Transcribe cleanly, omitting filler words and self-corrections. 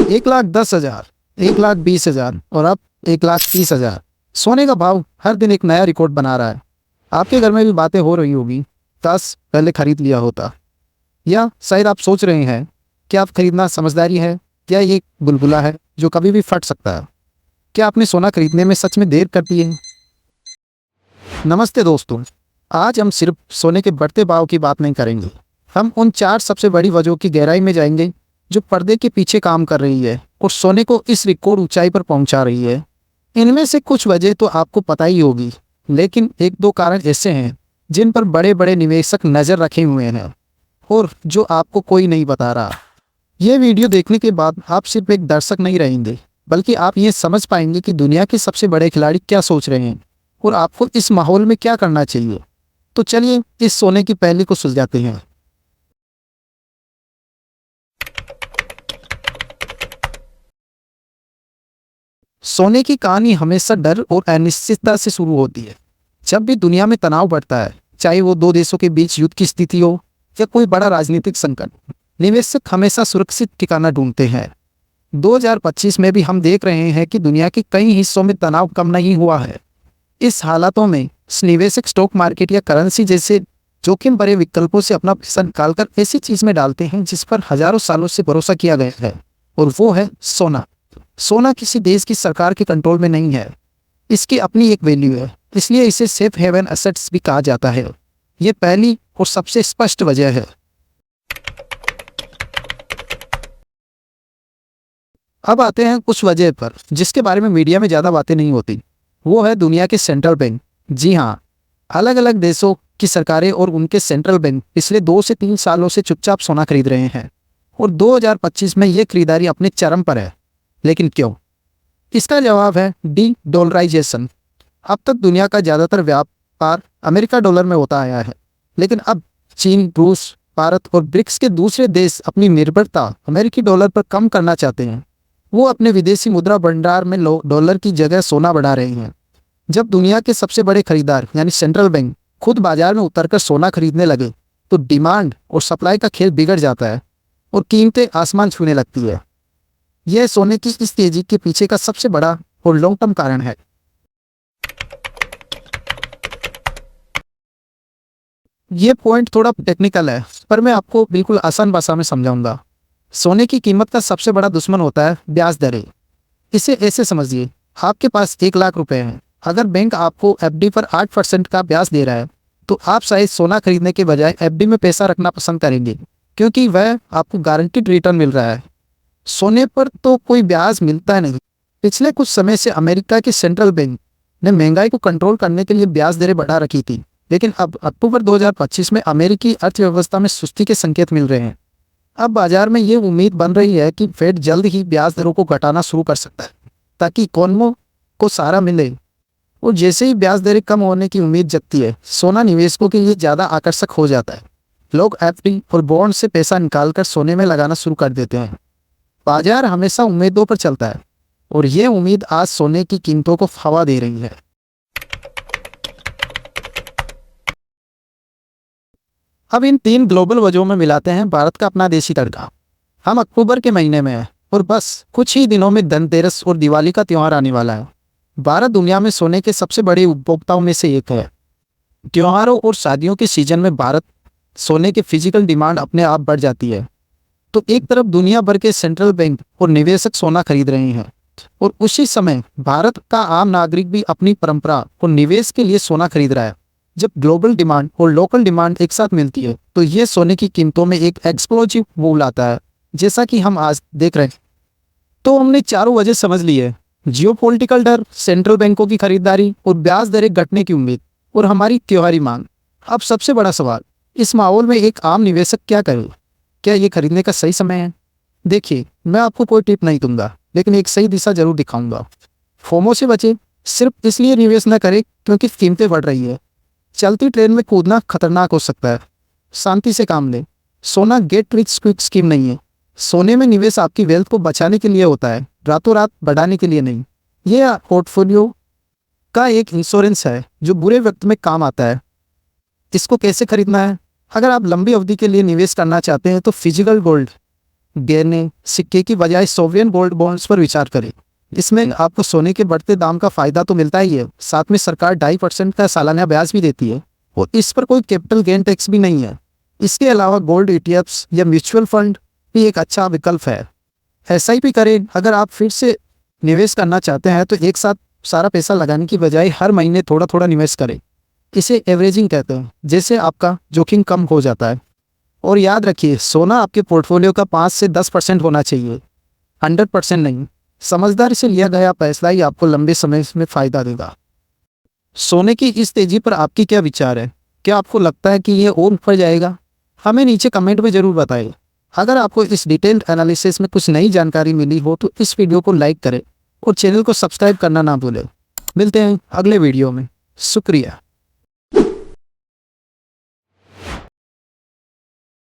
1,10,000, 1,20,000 और अब 1,30,000। सोने का भाव हर दिन एक नया रिकॉर्ड बना रहा है। आपके घर में भी बातें हो रही होगी, काश पहले खरीद लिया होता। या शायद आप सोच रहे हैं कि आप खरीदना समझदारी है या ये एक बुलबुला है जो कभी भी फट सकता है। क्या आपने सोना खरीदने में सच में देर कर दी है? नमस्ते दोस्तों, आज हम सिर्फ सोने के बढ़ते भाव की बात नहीं करेंगे। हम उन 4 सबसे बड़ी वजहों की गहराई में जाएंगे जो पर्दे के पीछे काम कर रही है और सोने को इस रिकॉर्ड ऊंचाई पर पहुंचा रही है। इनमें से कुछ वजह तो आपको पता ही होगी, लेकिन 1-2 कारण ऐसे हैं जिन पर बड़े बड़े निवेशक नज़र रखे हुए हैं और जो आपको कोई नहीं बता रहा। यह वीडियो देखने के बाद आप सिर्फ एक दर्शक नहीं रहेंगे, बल्कि आप ये समझ पाएंगे कि दुनिया के सबसे बड़े खिलाड़ी क्या सोच रहे हैं और आपको इस माहौल में क्या करना चाहिए। तो चलिए इस सोने की पहेली को सुलझाते हैं। सोने की कहानी हमेशा डर और अनिश्चितता से शुरू होती है। जब भी दुनिया में तनाव बढ़ता है, चाहे वो 2 देशों के बीच युद्ध की स्थिति हो या कोई बड़ा राजनीतिक संकट, निवेशक हमेशा सुरक्षित ठिकाना ढूंढते हैं। 2025 में भी हम देख रहे हैं कि दुनिया के कई हिस्सों में तनाव कम नहीं हुआ है। इस हालातों में निवेशक स्टॉक मार्केट या करेंसी जैसे जोखिम भरे विकल्पों से अपना पैसा निकालकर ऐसी चीज में डालते हैं जिस पर हजारों सालों से भरोसा किया गया है, और वो है सोना। सोना किसी देश की सरकार के कंट्रोल में नहीं है, इसकी अपनी एक वैल्यू है, इसलिए इसे सेफ हेवन एसेट्स भी कहा जाता है। ये पहली और सबसे स्पष्ट वजह है। अब आते हैं कुछ वजह पर जिसके बारे में मीडिया में ज्यादा बातें नहीं होती। वो है दुनिया के सेंट्रल बैंक। जी हाँ, अलग अलग देशों की सरकारें और उनके सेंट्रल बैंक पिछले 2 से 3 सालों से चुपचाप सोना खरीद रहे हैं और 2025 में ये खरीदारी अपने चरम पर है। लेकिन क्यों? इसका जवाब है डी-डॉलराइजेशन। अब तक दुनिया का ज्यादातर व्यापार अमेरिका डॉलर में होता आया है, लेकिन अब चीन, रूस, भारत और ब्रिक्स के दूसरे देश अपनी निर्भरता अमेरिकी डॉलर पर कम करना चाहते हैं। वो अपने विदेशी मुद्रा भंडार में डॉलर की जगह सोना बढ़ा रहे हैं। जब दुनिया के सबसे बड़े खरीदार यानी सेंट्रल बैंक खुद बाजार में उतरकर सोना खरीदने लगे तो डिमांड और सप्लाई का खेल बिगड़ जाता है और कीमतें आसमान छूने लगती है। यह सोने की इस तेजी के पीछे का सबसे बड़ा और लॉन्ग टर्म कारण है। यह पॉइंट थोड़ा टेक्निकल है, पर मैं आपको बिल्कुल आसान भाषा में समझाऊंगा। सोने की कीमत का सबसे बड़ा दुश्मन होता है ब्याज दरें। इसे ऐसे समझिए, आपके पास 1 लाख रुपए हैं। अगर बैंक आपको एफडी पर 8% का ब्याज दे रहा है तो आप शायद सोना खरीदने के बजाय एफडी में पैसा रखना पसंद करेंगे, क्योंकि वह आपको गारंटीड रिटर्न मिल रहा है। सोने पर तो कोई ब्याज मिलता नहीं। पिछले कुछ समय से अमेरिका के सेंट्रल बैंक ने महंगाई को कंट्रोल करने के लिए ब्याज दरें बढ़ा रखी थी, लेकिन अब अक्टूबर 2025 में अमेरिकी अर्थव्यवस्था में सुस्ती के संकेत मिल रहे हैं। अब बाजार में ये उम्मीद बन रही है कि फेड जल्द ही ब्याज दरों को घटाना शुरू कर सकता है ताकि इकोनॉमी को सहारा मिले। और जैसे ही ब्याज दरें कम होने की उम्मीद जगती है, सोना निवेशकों के लिए ज़्यादा आकर्षक हो जाता है। लोग एफडी और बॉन्ड से पैसा निकालकर सोने में लगाना शुरू कर देते हैं। बाजार हमेशा उम्मीदों पर चलता है और ये उम्मीद आज सोने की कीमतों को हवा दे रही है। अब इन 3 ग्लोबल वजहों में मिलाते हैं भारत का अपना देसी तड़का। हम अक्टूबर के महीने में हैं और बस कुछ ही दिनों में धनतेरस और दिवाली का त्यौहार आने वाला है। भारत दुनिया में सोने के सबसे बड़े उपभोक्ताओं में से एक है। त्योहारों और शादियों के सीजन में भारत सोने के फिजिकल डिमांड अपने आप बढ़ जाती है। तो एक तरफ दुनिया भर के सेंट्रल बैंक और निवेशक सोना खरीद रहे हैं और उसी समय भारत का आम नागरिक भी अपनी परंपरा और निवेश के लिए सोना खरीद रहा है। जब ग्लोबल डिमांड और लोकल डिमांड एक साथ मिलती है तो यह सोने की कीमतों में एक एक्सप्लोजिव मूव लाता है, जैसा कि हम आज देख रहे हैं। तो हमने चारों वजह समझ ली है: जियोपॉलिटिकल डर, सेंट्रल बैंकों की खरीदारी और ब्याज दरें घटने की उम्मीद और हमारी त्योहारी मांग। अब सबसे बड़ा सवाल, इस माहौल में एक आम निवेशक क्या करे? क्या ये खरीदने का सही समय है? देखिए, मैं आपको कोई टिप नहीं दूंगा, लेकिन एक सही दिशा जरूर दिखाऊंगा। फोमो से बचे, सिर्फ इसलिए निवेश न करें क्योंकि कीमतें बढ़ रही है। चलती ट्रेन में कूदना खतरनाक हो सकता है। शांति से काम लें। सोना गेट रिच क्विक स्कीम नहीं है। सोने में निवेश आपकी वेल्थ को बचाने के लिए होता है, रातों रात बढ़ाने के लिए नहीं। यह पोर्टफोलियो का एक इंश्योरेंस है जो बुरे वक्त में काम आता है। इसको कैसे खरीदना है? अगर आप लंबी अवधि के लिए निवेश करना चाहते हैं तो फिजिकल गोल्ड गहने सिक्के की बजाय सोवरियन गोल्ड बॉन्ड्स पर विचार करें। इसमें आपको सोने के बढ़ते दाम का फायदा तो मिलता ही है, साथ में सरकार 2.5% का सालाना ब्याज भी देती है और इस पर कोई कैपिटल गेन टैक्स भी नहीं है। इसके अलावा गोल्ड ईटीएफ्स या म्यूचुअल फंड भी एक अच्छा विकल्प है। एसआईपी करें। अगर आप फिर से निवेश करना चाहते हैं तो एक साथ सारा पैसा लगाने की बजाय हर महीने थोड़ा थोड़ा निवेश करें। इसे एवरेजिंग कहते हैं, जैसे आपका जोखिम कम हो जाता है। और याद रखिए, सोना आपके पोर्टफोलियो का 5 से 10% होना चाहिए, 100% नहीं। समझदारी से लिया गया फैसला ही आपको लंबे समय में फायदा देगा। सोने की इस तेजी पर आपकी क्या विचार है? क्या आपको लगता है कि यह और ऊपर जाएगा? हमें नीचे कमेंट में जरूर बताइए। अगर आपको इस डिटेल्ड एनालिसिस में कुछ नई जानकारी मिली हो तो इस वीडियो को लाइक करें और चैनल को सब्सक्राइब करना ना भूलें। मिलते हैं अगले वीडियो में। शुक्रिया।